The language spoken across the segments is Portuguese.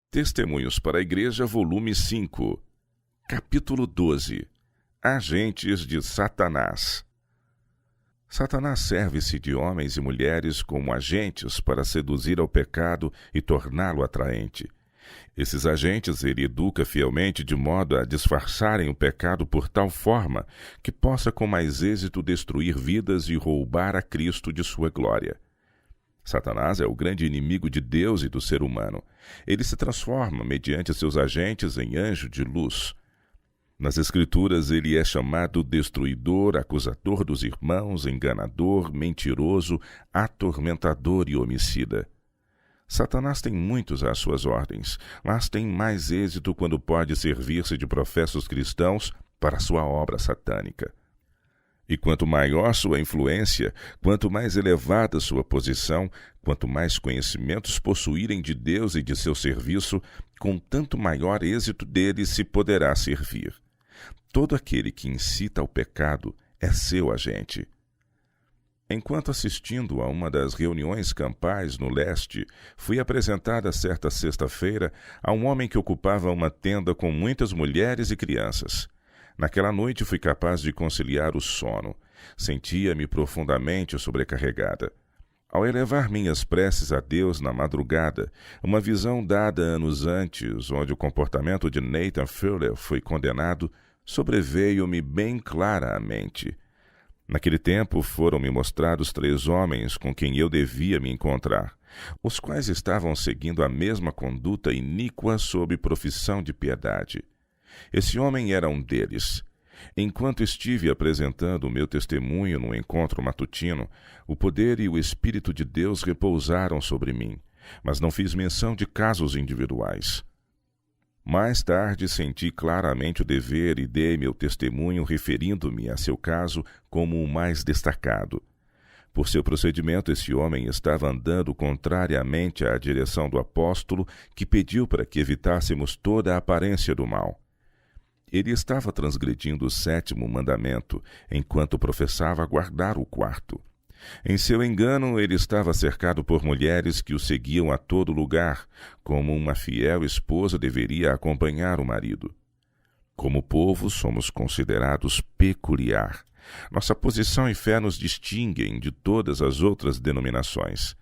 Testemunhos para a Igreja, volume 5, capítulo 12. Agentes de Satanás. Satanás serve-se de homens e mulheres como agentes para seduzir ao pecado e torná-lo atraente. Esses agentes ele educa fielmente de modo a disfarçarem o pecado por tal forma que possa com mais êxito destruir vidas e roubar a Cristo de sua glória. Satanás é o grande inimigo de Deus e do ser humano. Ele se transforma, mediante seus agentes, em anjo de luz. Nas Escrituras, ele é chamado destruidor, acusador dos irmãos, enganador, mentiroso, atormentador e homicida. Satanás tem muitos às suas ordens, mas tem mais êxito quando pode servir-se de professos cristãos para sua obra satânica. E quanto maior sua influência, quanto mais elevada sua posição, quanto mais conhecimentos possuírem de Deus e de seu serviço, com tanto maior êxito dele se poderá servir. Todo aquele que incita ao pecado é seu agente. Enquanto assistindo a uma das reuniões campais no leste, fui apresentada certa sexta-feira a um homem que ocupava uma tenda com muitas mulheres e crianças. Naquela noite fui capaz de conciliar o sono. Sentia-me profundamente sobrecarregada. Ao elevar minhas preces a Deus na madrugada, uma visão dada anos antes, onde o comportamento de Nathan Fuller foi condenado, sobreveio-me bem clara à mente. Naquele tempo foram-me mostrados 3 homens com quem eu devia me encontrar, os quais estavam seguindo a mesma conduta iníqua sob profissão de piedade. Esse homem era um deles. Enquanto estive apresentando o meu testemunho no encontro matutino, o poder e o Espírito de Deus repousaram sobre mim, mas não fiz menção de casos individuais. Mais tarde senti claramente o dever e dei meu testemunho referindo-me a seu caso como o mais destacado. Por seu procedimento, esse homem estava andando contrariamente à direção do apóstolo, que pediu para que evitássemos toda a aparência do mal. Ele estava transgredindo o 7º mandamento, enquanto professava guardar o 4º. Em seu engano, ele estava cercado por mulheres que o seguiam a todo lugar, como uma fiel esposa deveria acompanhar o marido. Como povo, somos considerados peculiar. Nossa posição e fé nos distinguem de todas as outras denominações.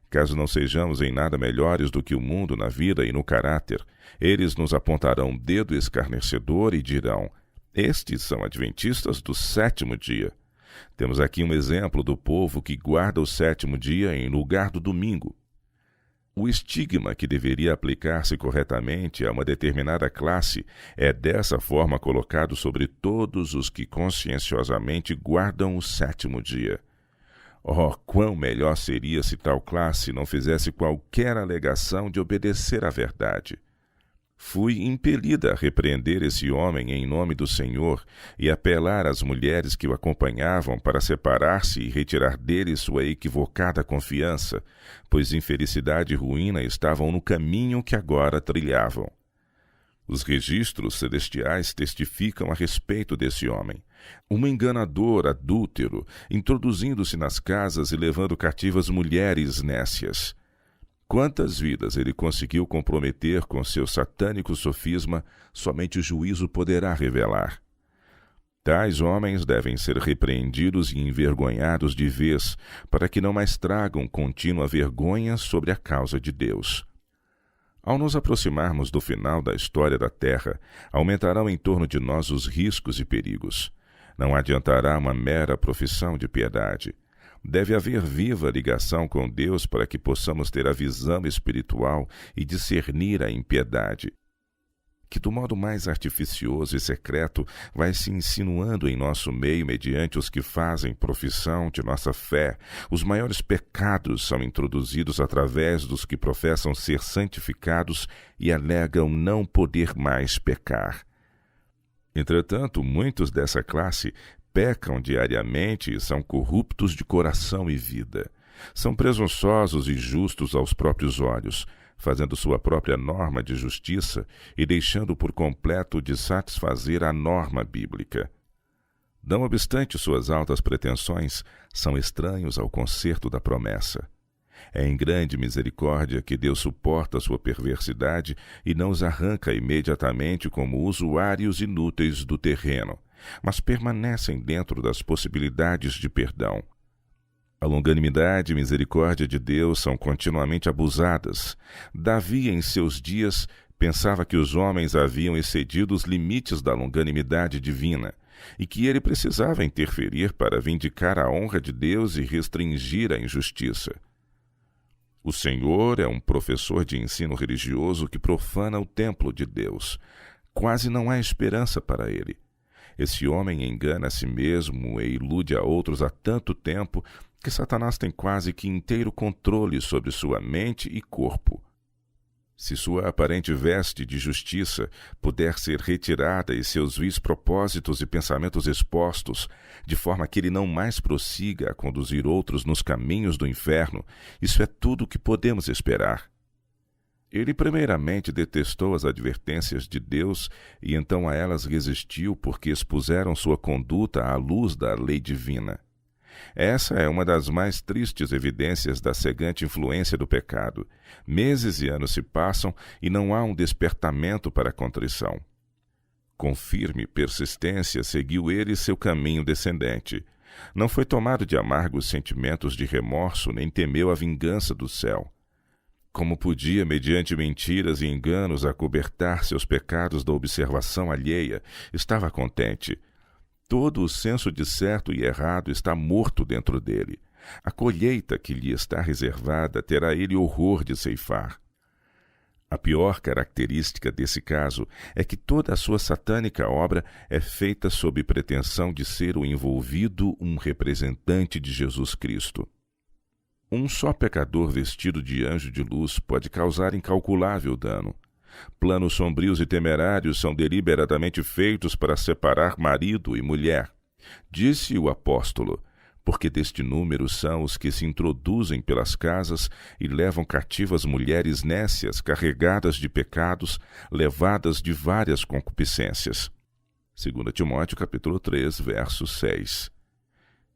Caso não sejamos em nada melhores do que o mundo na vida e no caráter, eles nos apontarão um dedo escarnecedor e dirão: estes são adventistas do 7º dia. Temos aqui um exemplo do povo que guarda o 7º dia em lugar do domingo. O estigma que deveria aplicar-se corretamente a uma determinada classe é dessa forma colocado sobre todos os que conscienciosamente guardam o 7º dia. Oh, quão melhor seria se tal classe não fizesse qualquer alegação de obedecer à verdade. Fui impelida a repreender esse homem em nome do Senhor e apelar às mulheres que o acompanhavam para separar-se e retirar dele sua equivocada confiança, pois infelicidade e ruína estavam no caminho que agora trilhavam. Os registros celestiais testificam a respeito desse homem. Um enganador adúltero, introduzindo-se nas casas e levando cativas mulheres nécias. Quantas vidas ele conseguiu comprometer com seu satânico sofisma, somente o juízo poderá revelar. Tais homens devem ser repreendidos e envergonhados de vez, para que não mais tragam contínua vergonha sobre a causa de Deus. Ao nos aproximarmos do final da história da Terra, aumentarão em torno de nós os riscos e perigos. Não adiantará uma mera profissão de piedade. Deve haver viva ligação com Deus para que possamos ter a visão espiritual e discernir a impiedade, que do modo mais artificioso e secreto vai se insinuando em nosso meio mediante os que fazem profissão de nossa fé. Os maiores pecados são introduzidos através dos que professam ser santificados e alegam não poder mais pecar. Entretanto, muitos dessa classe pecam diariamente e são corruptos de coração e vida. São presunçosos e justos aos próprios olhos, fazendo sua própria norma de justiça e deixando por completo de satisfazer a norma bíblica. Não obstante suas altas pretensões, são estranhos ao concerto da promessa. É em grande misericórdia que Deus suporta sua perversidade e não os arranca imediatamente como usuários inúteis do terreno, mas permanecem dentro das possibilidades de perdão. A longanimidade e misericórdia de Deus são continuamente abusadas. Davi, em seus dias, pensava que os homens haviam excedido os limites da longanimidade divina e que ele precisava interferir para vindicar a honra de Deus e restringir a injustiça. O Senhor é um professor de ensino religioso que profana o templo de Deus. Quase não há esperança para ele. Esse homem engana a si mesmo e ilude a outros há tanto tempo que Satanás tem quase que inteiro controle sobre sua mente e corpo. Se sua aparente veste de justiça puder ser retirada e seus vis propósitos e pensamentos expostos, de forma que ele não mais prossiga a conduzir outros nos caminhos do inferno, isso é tudo o que podemos esperar. Ele primeiramente detestou as advertências de Deus e então a elas resistiu porque expuseram sua conduta à luz da lei divina. Essa é uma das mais tristes evidências da cegante influência do pecado. Meses e anos se passam e não há um despertamento para a contrição. Com firme persistência seguiu ele seu caminho descendente. Não foi tomado de amargos sentimentos de remorso, nem temeu a vingança do céu. Como podia, mediante mentiras e enganos, acobertar seus pecados da observação alheia, estava contente. Todo o senso de certo e errado está morto dentro dele. A colheita que lhe está reservada terá ele horror de ceifar. A pior característica desse caso é que toda a sua satânica obra é feita sob pretensão de ser o envolvido um representante de Jesus Cristo. Um só pecador vestido de anjo de luz pode causar incalculável dano. Planos sombrios e temerários são deliberadamente feitos para separar marido e mulher. Disse o apóstolo, porque deste número são os que se introduzem pelas casas e levam cativas mulheres nécias, carregadas de pecados, levadas de várias concupiscências. 2 Timóteo capítulo 3, verso 6.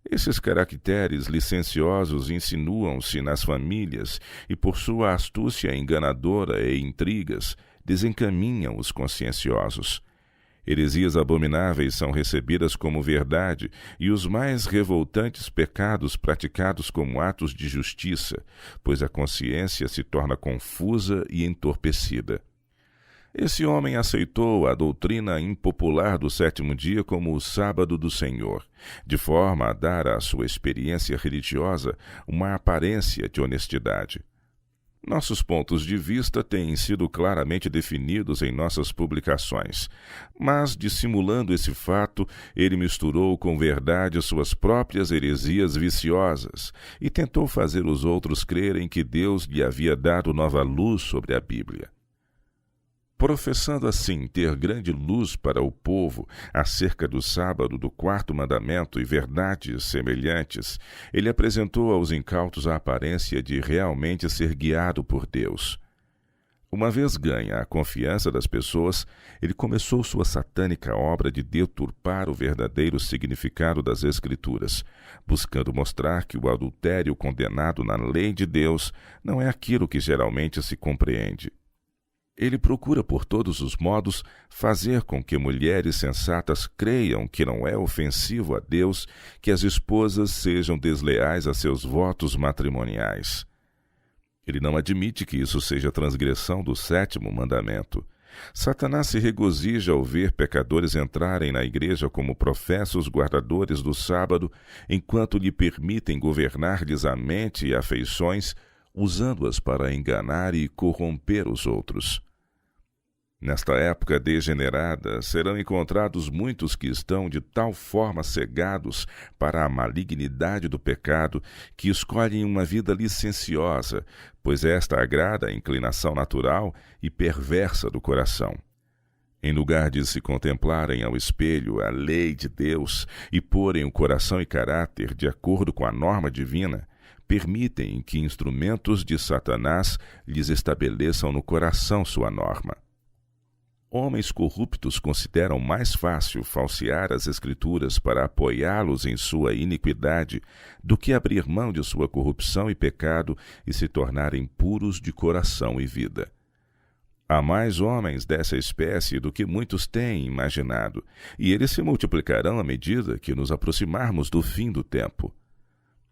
Esses caracteres licenciosos insinuam-se nas famílias e, por sua astúcia enganadora e intrigas, desencaminham os conscienciosos. Heresias abomináveis são recebidas como verdade e os mais revoltantes pecados praticados como atos de justiça, pois a consciência se torna confusa e entorpecida. Esse homem aceitou a doutrina impopular do sétimo dia como o sábado do Senhor, de forma a dar à sua experiência religiosa uma aparência de honestidade. Nossos pontos de vista têm sido claramente definidos em nossas publicações, mas, dissimulando esse fato, ele misturou com verdade suas próprias heresias viciosas e tentou fazer os outros crerem que Deus lhe havia dado nova luz sobre a Bíblia. Professando assim ter grande luz para o povo acerca do sábado do quarto mandamento e verdades semelhantes, ele apresentou aos incautos a aparência de realmente ser guiado por Deus. Uma vez ganha a confiança das pessoas, ele começou sua satânica obra de deturpar o verdadeiro significado das Escrituras, buscando mostrar que o adultério condenado na lei de Deus não é aquilo que geralmente se compreende. Ele procura por todos os modos fazer com que mulheres sensatas creiam que não é ofensivo a Deus que as esposas sejam desleais a seus votos matrimoniais. Ele não admite que isso seja transgressão do sétimo mandamento. Satanás se regozija ao ver pecadores entrarem na igreja como professos guardadores do sábado, enquanto lhe permitem governar-lhes a mente e afeições, usando-as para enganar e corromper os outros. Nesta época degenerada, serão encontrados muitos que estão de tal forma cegados para a malignidade do pecado que escolhem uma vida licenciosa, pois esta agrada a inclinação natural e perversa do coração. Em lugar de se contemplarem ao espelho a lei de Deus e porem o coração e caráter de acordo com a norma divina, permitem que instrumentos de Satanás lhes estabeleçam no coração sua norma. homens corruptos consideram mais fácil falsear as Escrituras para apoiá-los em sua iniquidade do que abrir mão de sua corrupção e pecado e se tornarem puros de coração e vida. Há mais homens dessa espécie do que muitos têm imaginado, e eles se multiplicarão à medida que nos aproximarmos do fim do tempo.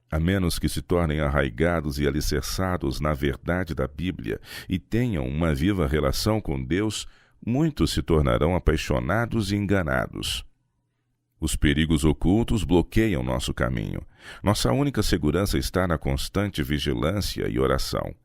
A menos que se tornem arraigados e alicerçados na verdade da Bíblia e tenham uma viva relação com Deus, muitos se tornarão apaixonados e enganados. Os perigos ocultos bloqueiam nosso caminho. Nossa única segurança está na constante vigilância e oração.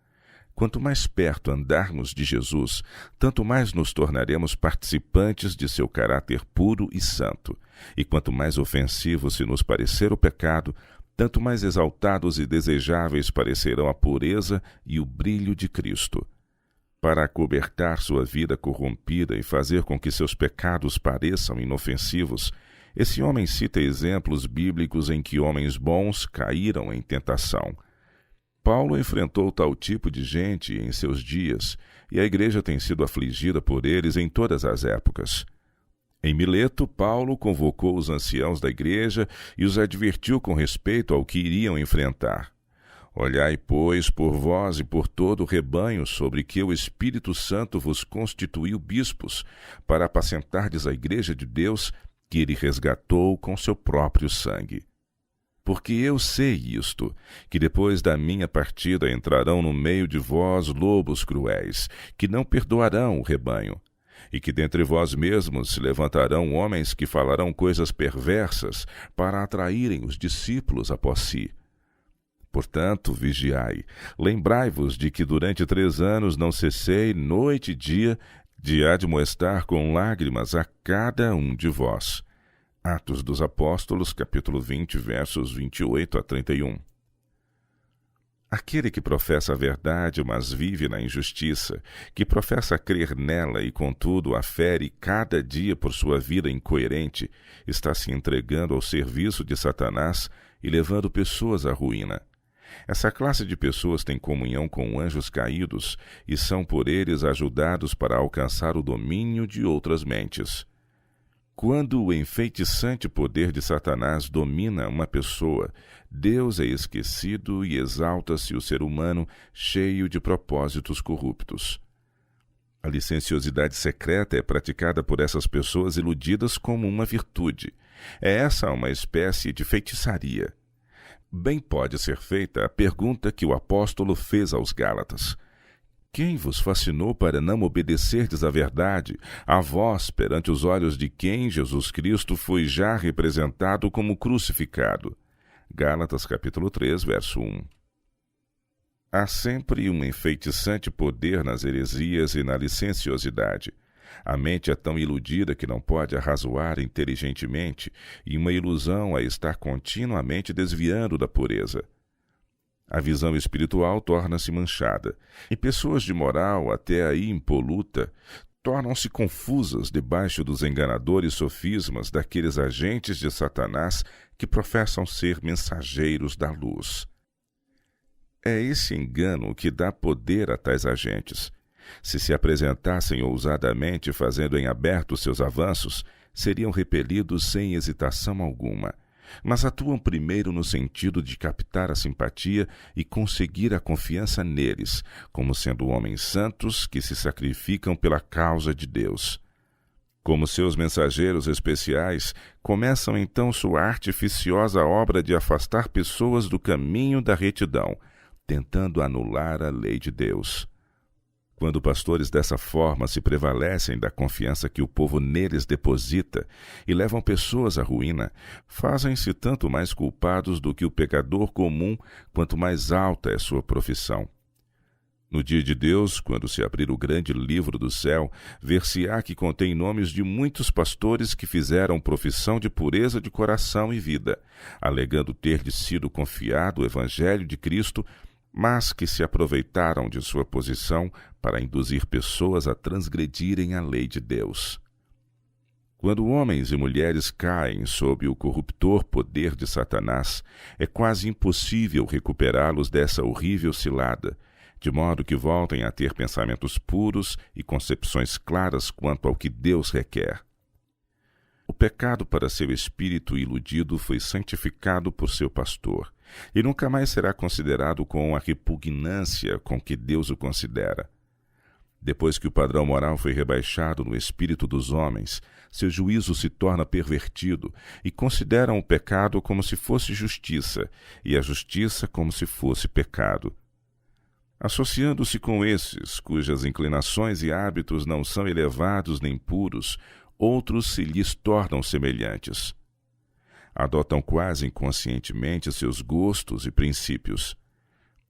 Quanto mais perto andarmos de Jesus, tanto mais nos tornaremos participantes de seu caráter puro e santo. E quanto mais ofensivo se nos parecer o pecado, tanto mais exaltados e desejáveis parecerão a pureza e o brilho de Cristo. Para acobertar sua vida corrompida e fazer com que seus pecados pareçam inofensivos, esse homem cita exemplos bíblicos em que homens bons caíram em tentação. Paulo enfrentou tal tipo de gente em seus dias, e a igreja tem sido afligida por eles em todas as épocas. Em Mileto, Paulo convocou os anciãos da igreja e os advertiu com respeito ao que iriam enfrentar. Olhai, pois, por vós e por todo o rebanho sobre que o Espírito Santo vos constituiu bispos, para apacentardes a igreja de Deus, que ele resgatou com seu próprio sangue. Porque eu sei isto, que depois da minha partida entrarão no meio de vós lobos cruéis, que não perdoarão o rebanho, e que dentre vós mesmos se levantarão homens que falarão coisas perversas para atraírem os discípulos após si. Portanto, vigiai, lembrai-vos de que durante 3 anos não cessei noite e dia de admoestar com lágrimas a cada um de vós. Atos dos Apóstolos, capítulo 20, versos 28 a 31. Aquele que professa a verdade, mas vive na injustiça, que professa crer nela e, contudo, a fere cada dia por sua vida incoerente, está se entregando ao serviço de Satanás e levando pessoas à ruína. Essa classe de pessoas tem comunhão com anjos caídos e são por eles ajudados para alcançar o domínio de outras mentes. Quando o enfeitiçante poder de Satanás domina uma pessoa, Deus é esquecido e exalta-se o ser humano cheio de propósitos corruptos. A licenciosidade secreta é praticada por essas pessoas iludidas como uma virtude. É essa uma espécie de feitiçaria. Bem pode ser feita a pergunta que o apóstolo fez aos Gálatas: quem vos fascinou para não obedecerdes à verdade, a vós, perante os olhos de quem Jesus Cristo foi já representado como crucificado? Gálatas capítulo 3, verso 1. Há sempre um enfeitiçante poder nas heresias e na licenciosidade. A mente é tão iludida que não pode arrazoar inteligentemente, e uma ilusão a estar continuamente desviando da pureza. A visão espiritual torna-se manchada, e pessoas de moral até aí impoluta tornam-se confusas debaixo dos enganadores sofismas daqueles agentes de Satanás que professam ser mensageiros da luz. É esse engano que dá poder a tais agentes. Se apresentassem ousadamente fazendo em aberto seus avanços, seriam repelidos sem hesitação alguma. Mas atuam primeiro no sentido de captar a simpatia e conseguir a confiança neles, como sendo homens santos que se sacrificam pela causa de Deus. Como seus mensageiros especiais, começam então sua artificiosa obra de afastar pessoas do caminho da retidão, tentando anular a lei de Deus. Quando pastores dessa forma se prevalecem da confiança que o povo neles deposita e levam pessoas à ruína, fazem-se tanto mais culpados do que o pecador comum, quanto mais alta é sua profissão. No dia de Deus, quando se abrir o grande livro do céu, ver-se-á que contém nomes de muitos pastores que fizeram profissão de pureza de coração e vida, alegando ter-lhes sido confiado o evangelho de Cristo, mas que se aproveitaram de sua posição para induzir pessoas a transgredirem a lei de Deus. Quando homens e mulheres caem sob o corruptor poder de Satanás, é quase impossível recuperá-los dessa horrível cilada, de modo que voltem a ter pensamentos puros e concepções claras quanto ao que Deus requer. O pecado para seu espírito iludido foi santificado por seu pastor, e nunca mais será considerado com a repugnância com que Deus o considera. Depois que o padrão moral foi rebaixado no espírito dos homens, seu juízo se torna pervertido e consideram o pecado como se fosse justiça e a justiça como se fosse pecado. Associando-se com esses, cujas inclinações e hábitos não são elevados nem puros, outros se lhes tornam semelhantes. Adotam quase inconscientemente seus gostos e princípios.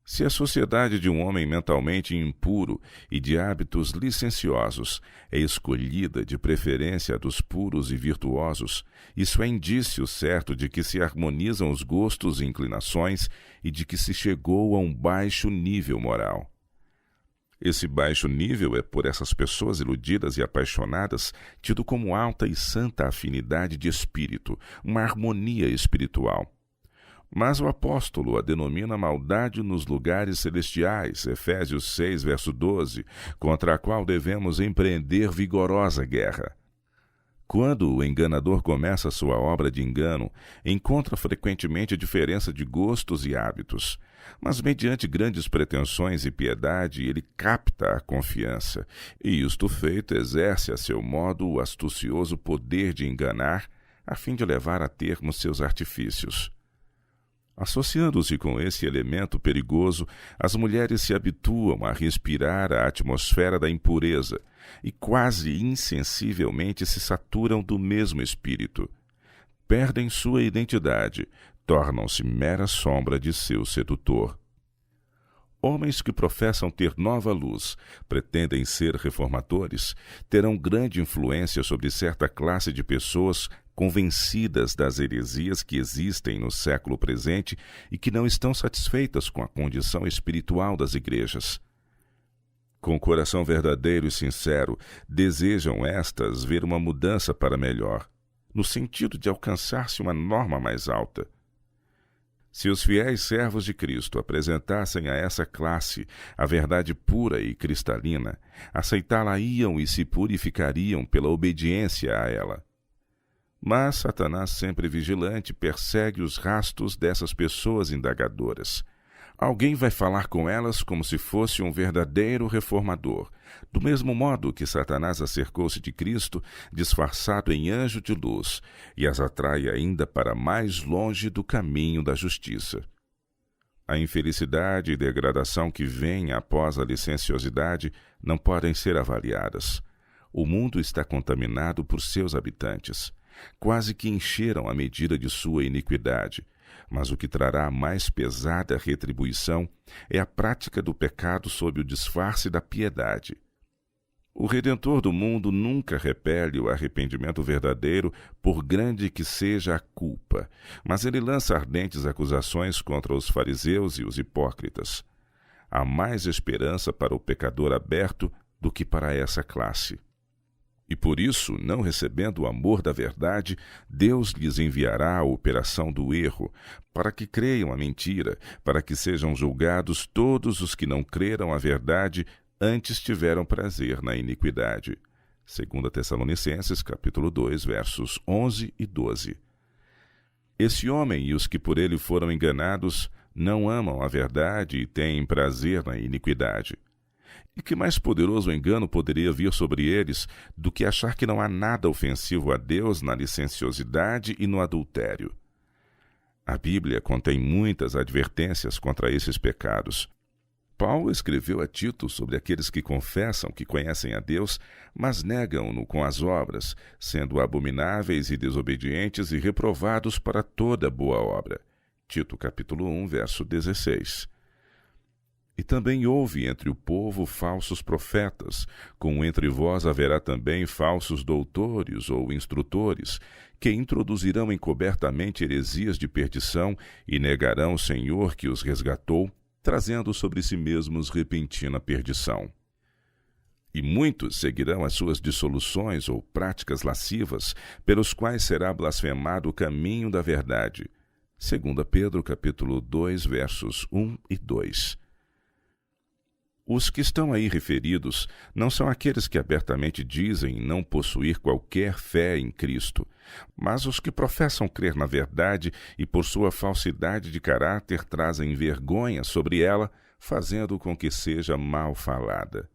Se a sociedade de um homem mentalmente impuro e de hábitos licenciosos é escolhida de preferência dos puros e virtuosos, isso é indício certo de que se harmonizam os gostos e inclinações e de que se chegou a um baixo nível moral. Esse baixo nível é, por essas pessoas iludidas e apaixonadas, tido como alta e santa afinidade de espírito, uma harmonia espiritual. Mas o apóstolo a denomina maldade nos lugares celestiais, Efésios 6, verso 12, contra a qual devemos empreender vigorosa guerra. Quando o enganador começa sua obra de engano, encontra frequentemente a diferença de gostos e hábitos, mas mediante grandes pretensões e piedade ele capta a confiança, e isto feito exerce a seu modo o astucioso poder de enganar, a fim de levar a termo seus artifícios. Associando-se com esse elemento perigoso, as mulheres se habituam a respirar a atmosfera da impureza e quase insensivelmente se saturam do mesmo espírito. Perdem sua identidade, tornam-se mera sombra de seu sedutor. Homens que professam ter nova luz, pretendem ser reformadores, terão grande influência sobre certa classe de pessoas convencidas das heresias que existem no século presente e que não estão satisfeitas com a condição espiritual das igrejas. Com coração verdadeiro e sincero, desejam estas ver uma mudança para melhor, no sentido de alcançar-se uma norma mais alta. Se os fiéis servos de Cristo apresentassem a essa classe a verdade pura e cristalina, aceitá-la-iam e se purificariam pela obediência a ela. Mas Satanás, sempre vigilante, persegue os rastros dessas pessoas indagadoras. Alguém vai falar com elas como se fosse um verdadeiro reformador, do mesmo modo que Satanás acercou-se de Cristo, disfarçado em anjo de luz, e as atrai ainda para mais longe do caminho da justiça. A infelicidade e degradação que vêm após a licenciosidade não podem ser avaliadas. O mundo está contaminado por seus habitantes. Quase que encheram a medida de sua iniquidade, mas o que trará a mais pesada retribuição é a prática do pecado sob o disfarce da piedade. O Redentor do mundo nunca repele o arrependimento verdadeiro, por grande que seja a culpa, mas ele lança ardentes acusações contra os fariseus e os hipócritas. Há mais esperança para o pecador aberto do que para essa classe. E por isso, não recebendo o amor da verdade, Deus lhes enviará a operação do erro, para que creiam a mentira, para que sejam julgados todos os que não creram a verdade, antes tiveram prazer na iniquidade. 2 Tessalonicenses, capítulo 2, versos 11 e 12. Esse homem e os que por ele foram enganados não amam a verdade e têm prazer na iniquidade. E que mais poderoso engano poderia vir sobre eles do que achar que não há nada ofensivo a Deus na licenciosidade e no adultério? A Bíblia contém muitas advertências contra esses pecados. Paulo escreveu a Tito sobre aqueles que confessam que conhecem a Deus, mas negam-no com as obras, sendo abomináveis e desobedientes e reprovados para toda boa obra. Tito, capítulo 1, verso 16. E também houve entre o povo falsos profetas, como entre vós haverá também falsos doutores ou instrutores, que introduzirão encobertamente heresias de perdição e negarão o Senhor que os resgatou, trazendo sobre si mesmos repentina perdição. E muitos seguirão as suas dissoluções ou práticas lascivas, pelos quais será blasfemado o caminho da verdade. 2 Pedro, capítulo 2, versos 1 e 2. Os que estão aí referidos não são aqueles que abertamente dizem não possuir qualquer fé em Cristo, mas os que professam crer na verdade e por sua falsidade de caráter trazem vergonha sobre ela, fazendo com que seja mal falada.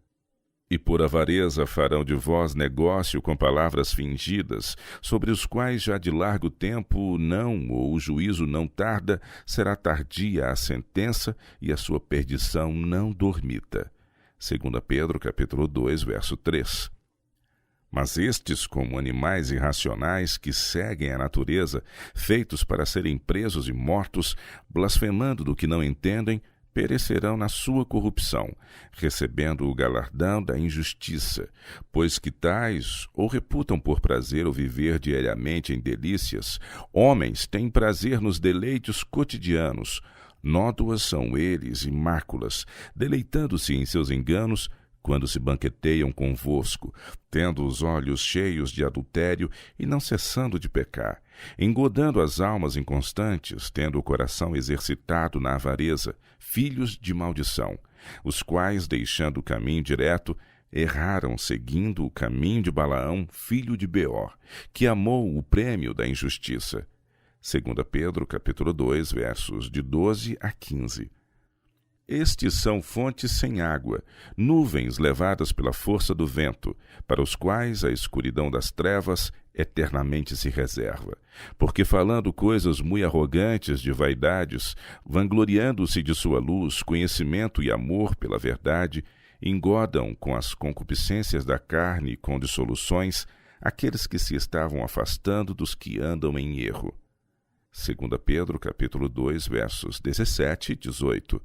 E por avareza farão de vós negócio com palavras fingidas, sobre os quais já de largo tempo não, ou o juízo não tarda, será tardia a sentença e a sua perdição não dormita. 2 Pedro, capítulo 2, verso 3. Mas estes, como animais irracionais que seguem a natureza, feitos para serem presos e mortos, blasfemando do que não entendem, perecerão na sua corrupção, recebendo o galardão da injustiça, pois que tais, ou reputam por prazer o viver diariamente em delícias, homens têm prazer nos deleites cotidianos, nódoas são eles e máculas, deleitando-se em seus enganos, quando se banqueteiam convosco, tendo os olhos cheios de adultério e não cessando de pecar, engodando as almas inconstantes, tendo o coração exercitado na avareza, filhos de maldição, os quais, deixando o caminho direto, erraram seguindo o caminho de Balaão, filho de Beor, que amou o prêmio da injustiça. 2 Pedro, capítulo 2, versos de 12 a 15. Estes são fontes sem água, nuvens levadas pela força do vento, para os quais a escuridão das trevas eternamente se reserva. Porque falando coisas muito arrogantes de vaidades, vangloriando-se de sua luz, conhecimento e amor pela verdade, engodam com as concupiscências da carne e com dissoluções aqueles que se estavam afastando dos que andam em erro. 2 Pedro, capítulo 2, versos 17 e 18.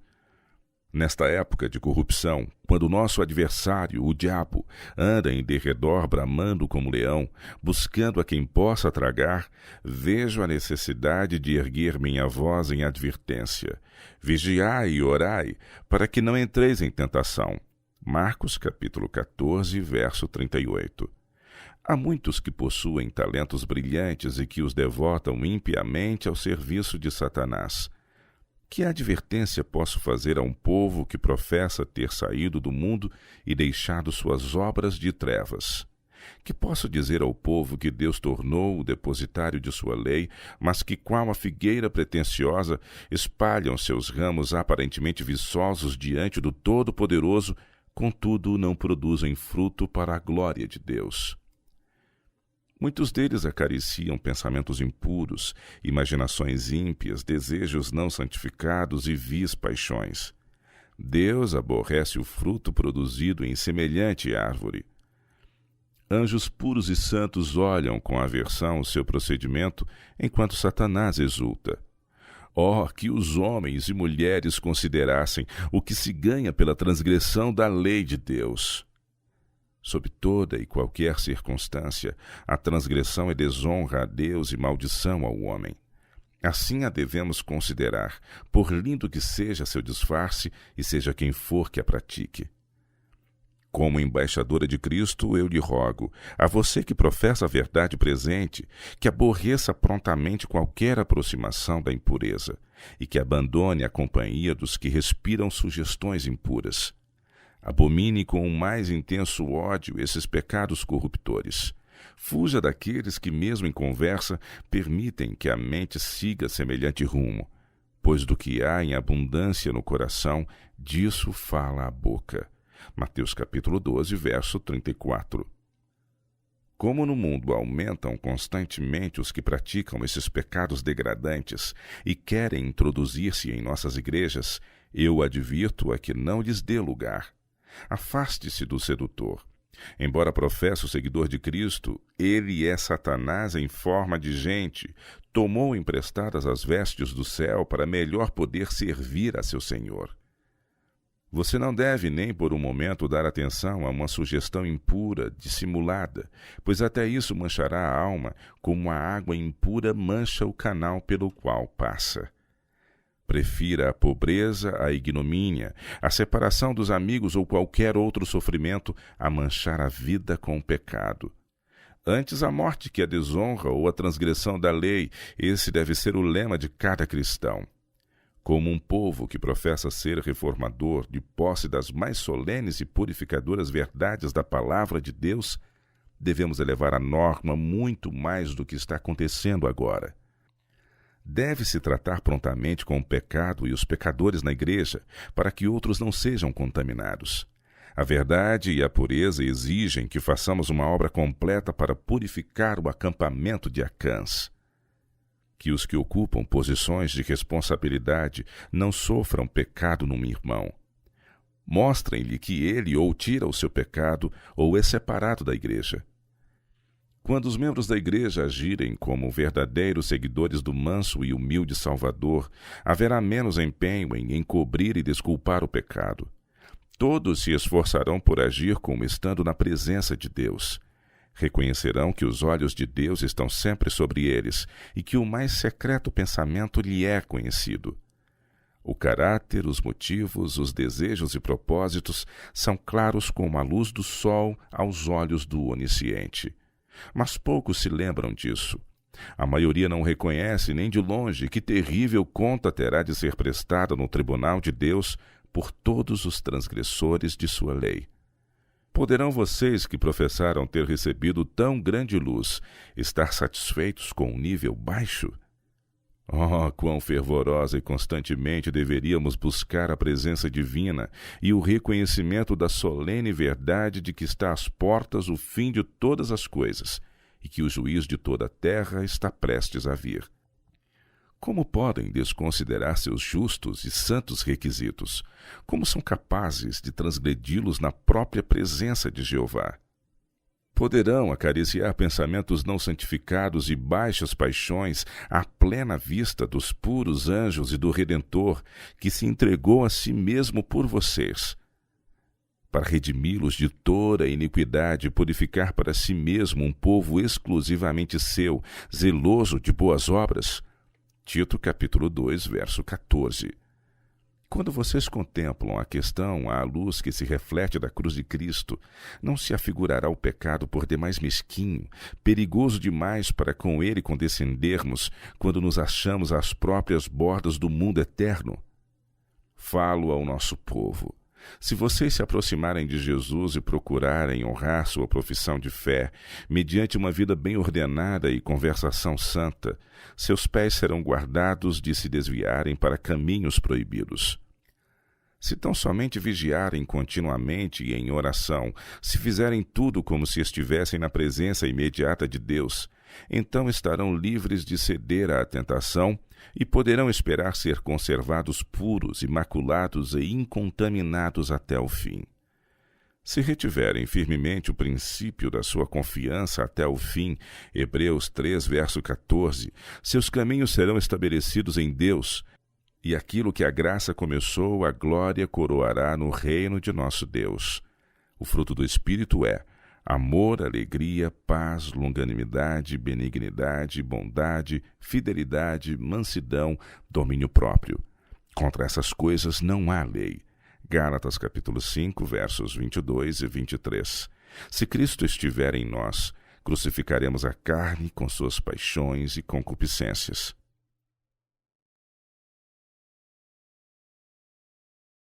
Nesta época de corrupção, quando o nosso adversário, o diabo, anda em derredor bramando como leão, buscando a quem possa tragar, vejo a necessidade de erguer minha voz em advertência. Vigiai e orai, para que não entreis em tentação. Marcos, capítulo 14, verso 38. Há muitos que possuem talentos brilhantes e que os devotam impiamente ao serviço de Satanás. Que advertência posso fazer a um povo que professa ter saído do mundo e deixado suas obras de trevas? Que posso dizer ao povo que Deus tornou o depositário de sua lei, mas que, qual a figueira pretensiosa, espalham seus ramos aparentemente viçosos diante do Todo-Poderoso, contudo não produzem fruto para a glória de Deus? Muitos deles acariciam pensamentos impuros, imaginações ímpias, desejos não santificados e vis paixões. Deus aborrece o fruto produzido em semelhante árvore. Anjos puros e santos olham com aversão o seu procedimento, enquanto Satanás exulta. Oh, que os homens e mulheres considerassem o que se ganha pela transgressão da lei de Deus! Sob toda e qualquer circunstância, a transgressão é desonra a Deus e maldição ao homem. Assim a devemos considerar, por lindo que seja seu disfarce e seja quem for que a pratique. Como embaixadora de Cristo, eu lhe rogo, a você que professa a verdade presente, que aborreça prontamente qualquer aproximação da impureza e que abandone a companhia dos que respiram sugestões impuras. Abomine com o mais intenso ódio esses pecados corruptores. Fuja daqueles que, mesmo em conversa, permitem que a mente siga semelhante rumo, pois do que há em abundância no coração, disso fala a boca. Mateus capítulo 12, verso 34. Como no mundo aumentam constantemente os que praticam esses pecados degradantes e querem introduzir-se em nossas igrejas, eu advirto a que não lhes dê lugar. Afaste-se do sedutor. Embora professe o seguidor de Cristo, ele é Satanás em forma de gente, tomou emprestadas as vestes do céu para melhor poder servir a seu Senhor. Você não deve nem por um momento dar atenção a uma sugestão impura, dissimulada, pois até isso manchará a alma, como a água impura mancha o canal pelo qual passa. Prefira a pobreza à ignomínia, a separação dos amigos ou qualquer outro sofrimento a manchar a vida com o pecado. Antes a morte que a desonra ou a transgressão da lei, esse deve ser o lema de cada cristão. Como um povo que professa ser reformador, de posse das mais solenes e purificadoras verdades da palavra de Deus, devemos elevar a norma muito mais do que está acontecendo agora. Deve-se tratar prontamente com o pecado e os pecadores na igreja, para que outros não sejam contaminados. A verdade e a pureza exigem que façamos uma obra completa para purificar o acampamento de Acãs. Que os que ocupam posições de responsabilidade não sofram pecado num irmão. Mostrem-lhe que ele ou tira o seu pecado ou é separado da igreja. Quando os membros da igreja agirem como verdadeiros seguidores do manso e humilde Salvador, haverá menos empenho em encobrir e desculpar o pecado. Todos se esforçarão por agir como estando na presença de Deus. Reconhecerão que os olhos de Deus estão sempre sobre eles e que o mais secreto pensamento lhe é conhecido. O caráter, os motivos, os desejos e propósitos são claros como a luz do sol aos olhos do onisciente. Mas poucos se lembram disso. A maioria não reconhece nem de longe que terrível conta terá de ser prestada no tribunal de Deus por todos os transgressores de sua lei. Poderão vocês que professaram ter recebido tão grande luz estar satisfeitos com um nível baixo? Oh, quão fervorosa e constantemente deveríamos buscar a presença divina e o reconhecimento da solene verdade de que está às portas o fim de todas as coisas e que o juiz de toda a terra está prestes a vir. Como podem desconsiderar seus justos e santos requisitos? Como são capazes de transgredi-los na própria presença de Jeová? Poderão acariciar pensamentos não santificados e baixas paixões à plena vista dos puros anjos e do Redentor, que se entregou a si mesmo por vocês, para redimi-los de toda a iniquidade e purificar para si mesmo um povo exclusivamente seu, zeloso de boas obras? Tito capítulo 2, verso 14. Quando vocês contemplam a questão à luz que se reflete da cruz de Cristo, não se afigurará o pecado por demais mesquinho, perigoso demais para com ele condescendermos quando nos achamos às próprias bordas do mundo eterno? Falo ao nosso povo. Se vocês se aproximarem de Jesus e procurarem honrar sua profissão de fé, mediante uma vida bem ordenada e conversação santa, seus pés serão guardados de se desviarem para caminhos proibidos. Se tão somente vigiarem continuamente e em oração, se fizerem tudo como se estivessem na presença imediata de Deus, então estarão livres de ceder à tentação e poderão esperar ser conservados puros, imaculados e incontaminados até o fim. Se retiverem firmemente o princípio da sua confiança até o fim, Hebreus 3, verso 14, seus caminhos serão estabelecidos em Deus, e aquilo que a graça começou, a glória coroará no reino de nosso Deus. O fruto do Espírito é amor, alegria, paz, longanimidade, benignidade, bondade, fidelidade, mansidão, domínio próprio. Contra essas coisas não há lei. Gálatas capítulo 5, versos 22 e 23. Se Cristo estiver em nós, crucificaremos a carne com suas paixões e concupiscências.